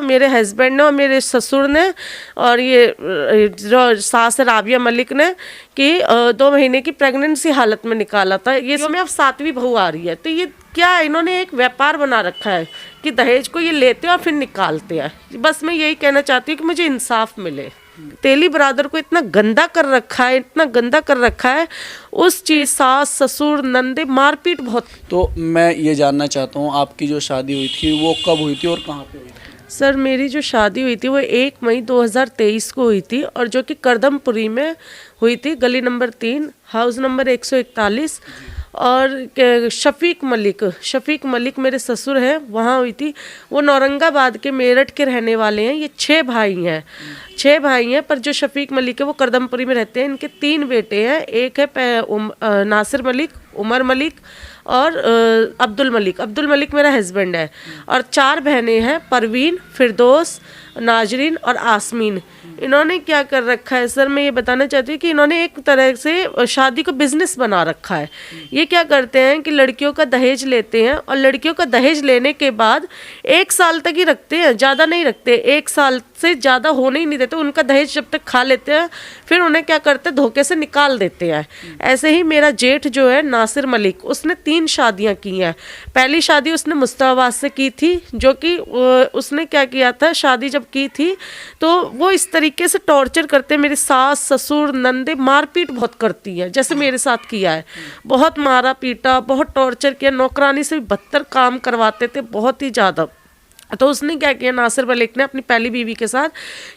मेरे हस्बैंड ने और मेरे ससुर ने और ये जो सास है राबिया मलिक ने कि 2 महीने की प्रेगनेंसी हालत में निकाला था। ये इसमें अब 7वीं बहू आ रही है। तो ये क्या इन्होंने एक व्यापार बना रखा है कि दहेज को ये लेते हैं और फिर निकालते हैं। बस मैं यही कहना चाहती हूँ कि मुझे इंसाफ मिले। तेली बरादर को इतना गंदा कर रखा है, इतना गंदा कर रखा है, उस चीज सास ससुर नंदे मारपीट बहुत। तो मैं ये जानना चाहता हूँ आपकी जो शादी हुई थी वो कब हुई थी और कहाँ पे हुई थी? सर मेरी जो शादी हुई थी वो 1 मई 2023 को हुई थी और जो कि करदमपुरी में हुई थी, गली नंबर 3 हाउस नंबर 141। और शफीक मलिक मेरे ससुर हैं, वहाँ हुई थी। वो नौरंगाबाद के मेरठ के रहने वाले हैं। ये 6 भाई हैं पर जो शफीक मलिक है वो करदमपुरी में रहते हैं। इनके 3 बेटे हैं, एक है नासिर मलिक, उमर मलिक और अब्दुल मलिक मेरा हस्बैंड है। और 4 बहनें हैं, परवीन, फिरदौस, नाजरीन और आसमीन। इन्होंने क्या कर रखा है सर, मैं ये बताना चाहती हूँ कि इन्होंने एक तरह से शादी को बिजनेस बना रखा है। ये क्या करते हैं कि लड़कियों का दहेज लेते हैं और लड़कियों का दहेज लेने के बाद 1 साल तक ही रखते हैं, ज़्यादा नहीं रखते, 1 साल से ज़्यादा होने ही नहीं देते। उनका दहेज जब तक खा लेते हैं फिर उन्हें क्या करते हैं, धोखे से निकाल देते हैं। ऐसे ही मेरा जेठ जो है नासिर मलिक, उसने 3 शादियाँ की हैं। पहली शादी उसने मुस्ताबाद से की थी, जो कि उसने क्या किया था, शादी जब की थी तो वो इस तरीके से टॉर्चर करते हैं। मेरी सास ससुर नंदे मारपीट बहुत करती है, जैसे मेरे साथ किया है। बहुत मारा पीटा, बहुत टॉर्चर किया, नौकरानी से भी बदतर काम करवाते थे, बहुत ही ज़्यादा। तो उसने क्या किया नासिर मलिक ने अपनी पहली बीवी के साथ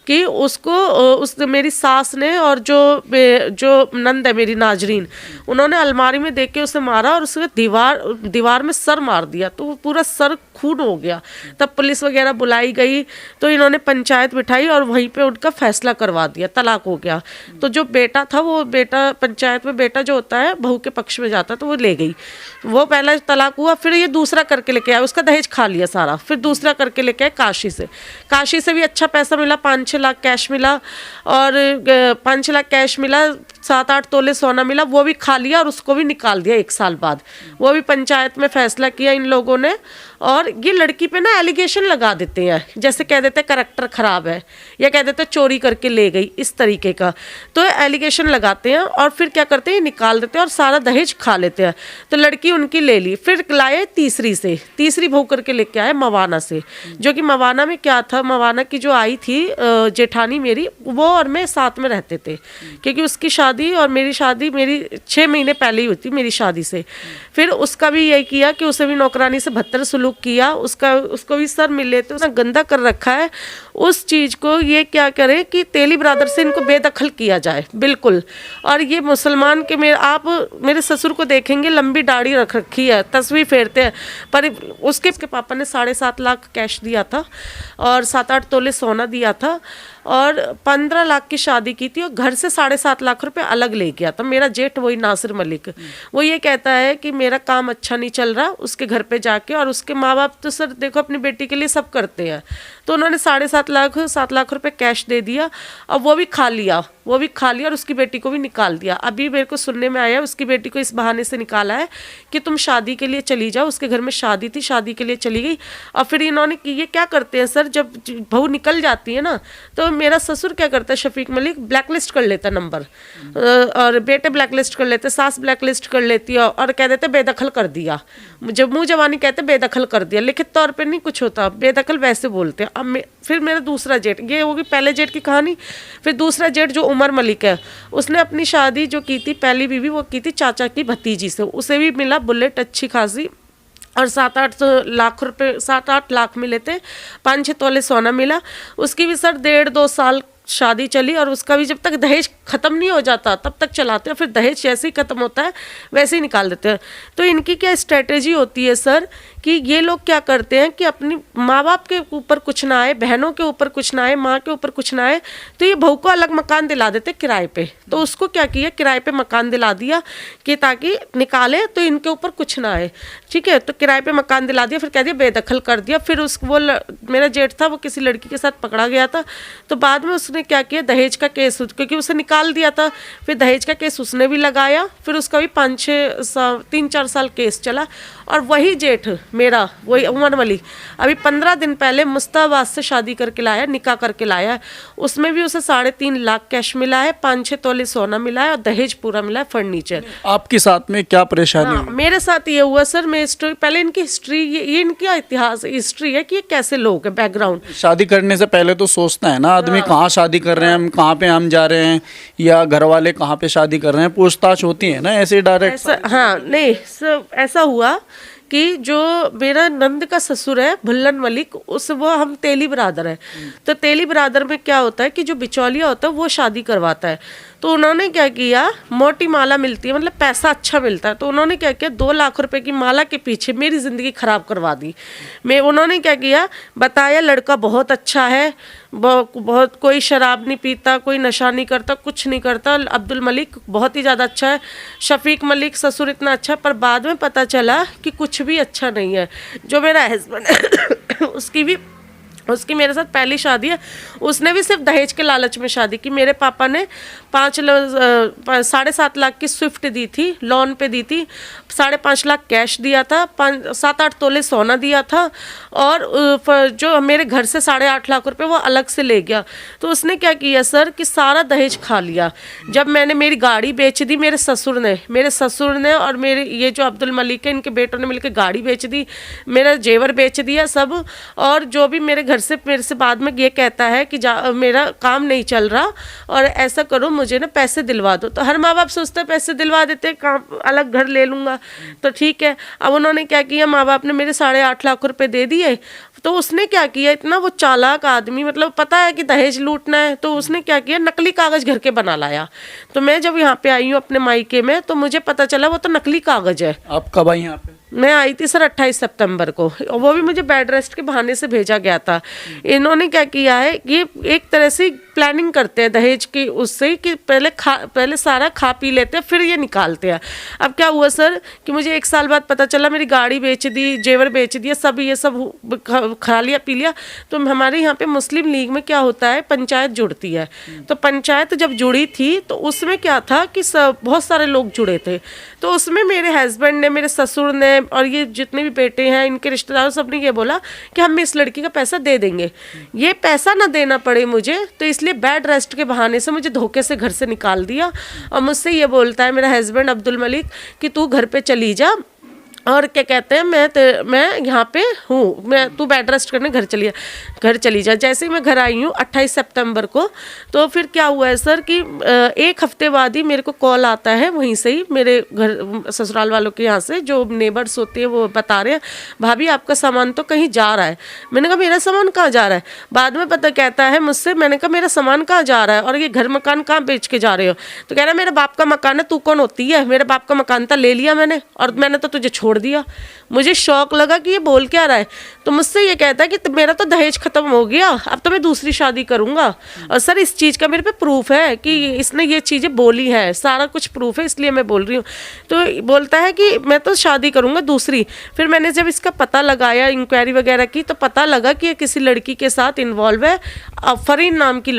कि उस मेरी सास ने और जो नंद है मेरी नाजरीन, उन्होंने अलमारी में देख के उसे मारा और उसके दीवार में सर मार दिया। तो वो पूरा सर खून हो गया। तब पुलिस वगैरह बुलाई गई तो इन्होंने पंचायत बिठाई और वहीं पे उनका फैसला करवा दिया, तलाक हो गया। तो जो बेटा था वो बेटा पंचायत में बेटा जो होता है बहू के पक्ष में जाता है, तो वो ले गई। वो पहला तलाक हुआ, फिर ये दूसरा करके लेके आया, उसका दहेज खा लिया सारा। फिर दूसरा करके लेके आए काशी से भी अच्छा पैसा मिला, 5-6 लाख कैश मिला और 5-6 लाख कैश मिला, 7-8 तोले सोना मिला, वो भी खा लिया और उसको भी निकाल दिया 1 साल बाद। वो भी पंचायत में फैसला किया इन लोगों ने। और ये लड़की पे ना एलिगेशन लगा देते हैं, जैसे कह देते हैं करैक्टर खराब है या कह देते हैं चोरी करके ले गई, इस तरीके का। तो एलिगेशन लगाते हैं और फिर क्या करते हैं, निकाल देते हैं और सारा दहेज खा लेते हैं। तो लड़की उनकी ले ली, फिर लाए तीसरी बहू करके लेके आए मवाना से। जो कि मवाना में क्या था, मवाना की जो आई थी जेठानी मेरी, वो और मैं साथ में रहते थे, क्योंकि उसकी शादी और मेरी शादी 6 महीने पहले ही हुई थी मेरी शादी से। फिर उसका भी यही किया कि उसे भी नौकरानी से भद्दर सुलूक किया, उसको भी सर मिले। तो उसने गंदा कर रखा है उस चीज़ को। ये क्या करे कि तेली ब्रदर से इनको बेदखल किया जाए बिल्कुल। और ये मुसलमान के आप मेरे ससुर को देखेंगे, लंबी दाढ़ी रख रखी है, तस्वीर फेरते हैं। पर उसके पापा ने 7.5 लाख कैश दिया था और 7-8 तोले सोना दिया था और 15 लाख की शादी की थी और घर से 7.5 लाख रुपए अलग ले गया था मेरा जेठ, वही नासिर मलिक। वो ये कहता है कि मेरा काम अच्छा नहीं चल रहा उसके घर पे जाके, और उसके माँ बाप तो सर देखो अपनी बेटी के लिए सब करते हैं। तो उन्होंने 7 लाख रुपए कैश दे दिया और वो भी खा लिया और उसकी बेटी को भी निकाल दिया। अभी मेरे को सुनने में आया उसकी बेटी को इस बहाने से निकाला है कि तुम शादी के लिए चली जाओ, उसके घर में शादी थी, शादी के लिए चली गई। और फिर इन्होंने ये क्या करते हैं सर, जब बहू निकल जाती है ना तो मेरा ससुर क्या करता है, शफीक मलिक ब्लैकलिस्ट कर लेता नंबर, और बेटे ब्लैकलिस्ट कर लेते, सास ब्लैकलिस्ट कर लेती है और कह देते बेदखल कर दिया। जब मुँह जवानी कहते बेदखल कर दिया, लिखित तौर पे नहीं कुछ होता, बेदखल वैसे बोलते हैं। अब फिर मेरा दूसरा जेठ, ये होगी पहले जेठ की कहानी। फिर दूसरा जेठ जो उमर मलिक है, उसने अपनी शादी जो की थी पहली बीवी, वो की थी चाचा की भतीजी से। उसे भी मिला बुलेट अच्छी खासी और 7-8 लाख मिले थे, 5-6 तोले सोना मिला। उसकी भी सर 1.5-2 साल शादी चली और उसका भी जब तक दहेज ख़त्म नहीं हो जाता तब तक चलाते हैं। फिर दहेज जैसे ही ख़त्म होता है वैसे ही निकाल देते हैं। तो इनकी क्या स्ट्रेटेजी होती है सर कि ये लोग क्या करते हैं कि अपनी माँ बाप के ऊपर कुछ ना आए, बहनों के ऊपर कुछ ना आए, माँ के ऊपर कुछ ना आए, तो ये बहू को अलग मकान दिला देते किराए पे। तो उसको क्या किया, किराए पे मकान दिला दिया कि ताकि निकाले तो इनके ऊपर कुछ ना आए, ठीक है। तो किराए पे मकान दिला दिया, फिर कह दिया बेदखल कर दिया। फिर वो मेरा जेठ था वो किसी लड़की के साथ पकड़ा गया था, तो बाद में उसने उसने क्या किया, दहेज का केस, क्योंकि उसे निकाल दिया था, फिर दहेज का केस उसने भी लगाया, फिर उसका भी 3-4 साल केस चला। और वही जेठ मेरा, वही उमर मलिक, अभी 15 दिन पहले मुस्ताबाद से शादी करके लाया, निकाह करके लाया। उसमें भी उसे 3.5 लाख कैश मिला है, 5-6 तोले सोना मिला है और दहेज पूरा मिला है, फर्नीचर। आपके साथ में क्या परेशानी हुई? मेरे साथ ये हुआ सर, मैं स्टोरी पहले इनकी हिस्ट्री, ये इनका इतिहास हिस्ट्री है कि ये कैसे लोग हैं, बैकग्राउंड। शादी करने से पहले तो सोचता है ना आदमी, कहाँ शादी कर रहे हैं हम, कहाँ पे हम जा रहे हैं, या घर वाले कहाँ पे शादी कर रहे हैं, पूछताछ होती है ना ऐसे डायरेक्ट। ऐसा, हाँ नहीं सब ऐसा हुआ कि जो मेरा नंद का ससुर है भुल्लन मलिक, उस वो हम तेली बरादर है। तो तेली बरादर में क्या होता है कि जो बिचौलिया होता है वो शादी करवाता है। तो उन्होंने क्या किया, मोटी माला मिलती है, मतलब पैसा अच्छा मिलता है, तो उन्होंने क्या किया, 2 लाख रुपए की माला के पीछे मेरी ज़िंदगी ख़राब करवा दी। उन्होंने क्या किया, बताया लड़का बहुत अच्छा है, बहुत कोई शराब नहीं पीता, कोई नशा नहीं करता, कुछ नहीं करता, अब्दुल मलिक बहुत ही ज़्यादा अच्छा है, शफीक मलिक ससुर इतना अच्छा है। पर बाद में पता चला कि कुछ भी अच्छा नहीं है। जो मेरा हस्बैंड है उसकी मेरे साथ पहली शादी है, उसने भी सिर्फ दहेज के लालच में शादी की। मेरे पापा ने 7.5 लाख की स्विफ्ट दी थी, लोन पे दी थी, 5.5 लाख कैश दिया था, 7-8 तोले सोना दिया था, और जो मेरे घर से 8.5 लाख रुपए वो अलग से ले गया। तो उसने क्या किया सर कि सारा दहेज खा लिया। जब मैंने मेरी गाड़ी बेच दी, मेरे ससुर ने और मेरे ये जो अब्दुल मलिक है, इनके बेटों ने मिलकर गाड़ी बेच दी, मेरा जेवर बेच दिया सब। और जो भी मेरे से बाद में ये कहता है कि मेरा काम नहीं चल रहा और ऐसा करो, मुझे ना पैसे दिलवा दो। तो हर माँ बाप सोचते हैं पैसे दिलवा देते, काम अलग घर ले लूँगा तो ठीक है। अब उन्होंने क्या किया, माँ बाप ने मेरे 8.5 लाख रुपए दे दिए। तो उसने क्या किया, इतना वो चालाक आदमी, मतलब पता है कि दहेज लूटना है, तो उसने क्या किया, नकली कागज घर के बना लाया। तो मैं जब यहाँ पे आई हूँ अपने मायके में, तो मुझे पता चला वो तो नकली कागज है। आप कब आई यहाँ पे? मैं आई थी सर 28 सितंबर को, वो भी मुझे बेड रेस्ट के बहाने से भेजा गया था। इन्होंने क्या किया है, ये एक तरह से प्लानिंग करते हैं दहेज की, उससे कि पहले सारा खा पी लेते हैं, फिर ये निकालते हैं। अब क्या हुआ सर कि मुझे 1 साल बाद पता चला, मेरी गाड़ी बेच दी, जेवर बेच दिया, सब ये सब खा लिया पी लिया। तो हमारे यहाँ पे मुस्लिम लीग में क्या होता है, पंचायत जुड़ती है। तो पंचायत जब जुड़ी थी तो उसमें क्या था कि बहुत सारे लोग जुड़े थे। तो उसमें मेरे हस्बैंड ने, मेरे ससुर ने और ये जितने भी बेटे हैं, इनके रिश्तेदार, सब ने ये बोला कि हम इस लड़की का पैसा दे देंगे, ये पैसा ना देना पड़े मुझे। तो इसलिए बेड रेस्ट के बहाने से मुझे धोखे से घर से निकाल दिया। और मुझसे ये बोलता है मेरा हस्बैंड अब्दुल मलिक कि तू घर पे चली जा, और क्या कहते हैं, मैं यहाँ पे हूँ, तू बेड रेस्ट करने घर चली जा। जैसे ही मैं घर आई हूँ 28 सितंबर को, तो फिर क्या हुआ है सर कि 1 हफ्ते बाद ही मेरे को कॉल आता है, वहीं से ही मेरे घर ससुराल वालों के यहाँ से, जो नेबर्स होते हैं वो बता रहे हैं, भाभी आपका सामान तो कहीं जा रहा है। मैंने कहा मेरा सामान कहाँ जा रहा है? बाद में पता कहता है मुझसे, मैंने कहा मेरा सामान कहाँ जा रहा है और ये घर मकान कहाँ बेच के जा रहे हो? तो कह रहा है मेरे बाप का मकान है, तू कौन होती है? मेरे बाप का मकान था, ले लिया मैंने, और मैंने तो तुझे छोड़ दिया। मुझे शौक लगा कि ये बोल क्या रहा है। तो मुझसे ये कहता है कि मेरा तो दहेज खत्म हो गया, अब तो मैं दूसरी शादी करूंगा। और सर इस चीज़ का मेरे पे प्रूफ है कि इसने ये चीज़ें बोली है, सारा कुछ प्रूफ है, इसलिए मैं बोल रही हूँ। तो बोलता है कि मैं तो शादी करूंगा दूसरी। फिर मैंने जब इसका पता लगाया, इंक्वायरी वगैरह की, तो पता लगा कि ये किसी लड़की के साथ इन्वॉल्व है। फरीन नाम की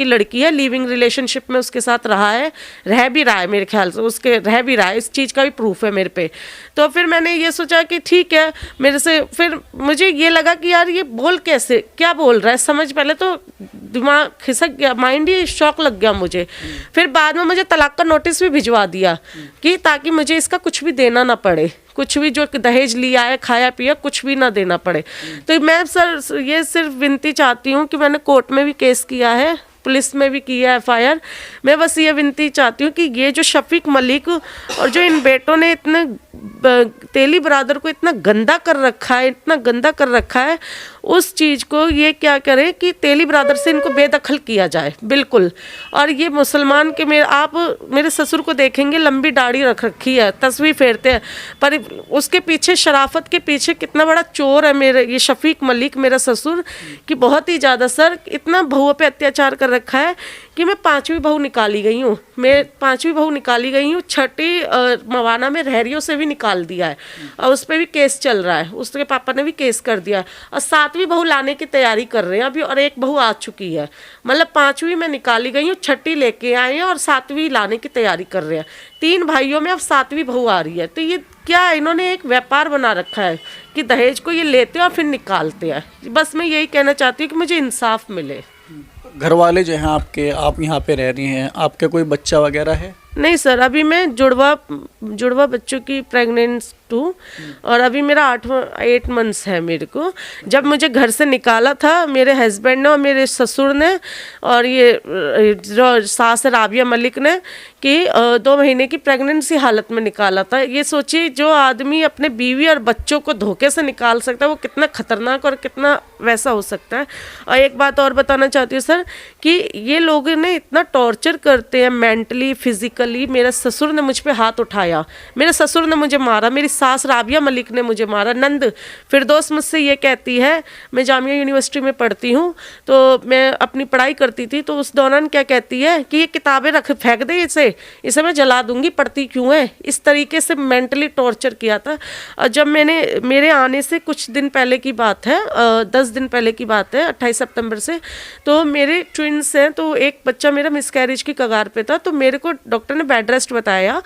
लड़की है, लिविंग रिलेशनशिप में उसके साथ रह भी रहा है, मेरे ख्याल से उसके रह भी रहा है। इस चीज़ का भी प्रूफ है मेरे पे। तो फिर मैंने ये सोचा कि ठीक है, मेरे से फिर मुझे ये लगा कि यार ये क्या बोल रहा है, समझ पहले तो दिमाग खिसक गया, माइंड ही शॉक लग गया मुझे। फिर बाद में मुझे तलाक का नोटिस भी भिजवा दिया कि ताकि मुझे इसका कुछ भी देना ना पड़े, कुछ भी जो दहेज लिया है, खाया पिया, कुछ भी ना देना पड़े। तो मैं सर ये सिर्फ विनती चाहती हूँ कि मैंने कोर्ट में भी केस किया है, पुलिस में भी किया है FIR। मैं बस ये विनती चाहती हूँ कि ये जो शफीक मलिक और जो इन बेटों ने इतने तेली बरादर को इतना गंदा कर रखा है, उस चीज़ को ये क्या करे कि तेली बरादर से इनको बेदखल किया जाए बिल्कुल। और ये मुसलमान के आप मेरे ससुर को देखेंगे, लंबी दाढ़ी रख रखी है, तस्वीर फेरते हैं, पर उसके पीछे, शराफत के पीछे कितना बड़ा चोर है मेरे ये शफीक मलिक, मेरा ससुर, कि बहुत ही ज़्यादा सर इतना बहुओं पे अत्याचार कर रखा है कि मैं 5वीं बहू निकाली गई हूँ। मैं 5वीं बहू निकाली गई हूँ, 6ठी मवाना में रहरियों से भी निकाल दिया है और उस पर भी केस चल रहा है, उसके पापा ने भी केस कर दिया है और 7वीं बहू लाने की तैयारी कर रहे हैं अभी, और एक बहू आ चुकी है। मतलब 5वीं में निकाली गई हूँ, 6ठी लेके आए हैं और 7वीं लाने की तैयारी कर रहे हैं। 3 भाइयों में अब 7वीं बहू आ रही है। तो ये क्या इन्होंने एक व्यापार बना रखा है कि दहेज को ये लेते हैं और फिर निकालते हैं। बस मैं यही कहना चाहती हूँ कि मुझे इंसाफ मिले। घर वाले जो हैं आपके, आप यहाँ पे रह रही हैं, आपके कोई बच्चा वगैरह है? नहीं सर, अभी मैं जुड़वा बच्चों की प्रेग्नेंट हूँ और अभी मेरा 8 मंथ्स है मेरे को। जब मुझे घर से निकाला था मेरे हस्बैंड ने और मेरे ससुर ने और ये जो सास राबिया मलिक ने कि 2 महीने की प्रेगनेंसी हालत में निकाला था। ये सोचिए जो आदमी अपने बीवी और बच्चों को धोखे से निकाल सकता है वो कितना खतरनाक और कितना वैसा हो सकता है। और एक बात और बताना चाहती हूँ सर कि ये लोग ने इतना टॉर्चर करते हैं मेंटली, फिजिकली। मेरे ससुर ने मुझ पे हाथ उठाया, मेरे ससुर ने मुझे मारा, मेरी सास राबिया मलिक ने मुझे मारा। नंद फिरदौस मुझसे ये कहती है, मैं जामिया यूनिवर्सिटी में पढ़ती हूँ तो मैं अपनी पढ़ाई करती थी, तो उस दौरान क्या कहती है कि ये किताबें रख फेंक दे, इसे मैं जला दूंगी, पढ़ती क्यों है। इस तरीके से मेंटली टॉर्चर किया था। और जब मेरे आने से कुछ दिन पहले की बात है, 10 दिन पहले की बात है, 28 सितंबर से, तो मेरे ट्विंस हैं, तो एक बच्चा मेरा मिसकैरेज की कगार पे था, तो मेरे को डॉक्टर ने बेड रेस्ट बताया।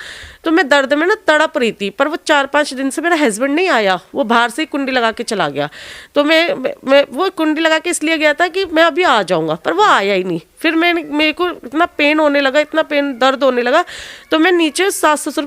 तो मैं दर्द में ना तड़प रही थी, पर वो 4-5 दिन से मेरा हस्बैंड नहीं आया, वो बाहर से ही कुंडी लगा के चला गया। तो मैं वो कुंडी लगा के इसलिए गया था कि मैं अभी आ जाऊंगा, पर वो आया ही नहीं। फिर मेरे को इतना पेन होने लगा, इतना पेन दर्द होने लगा, तो मैं नीचे सास ससुर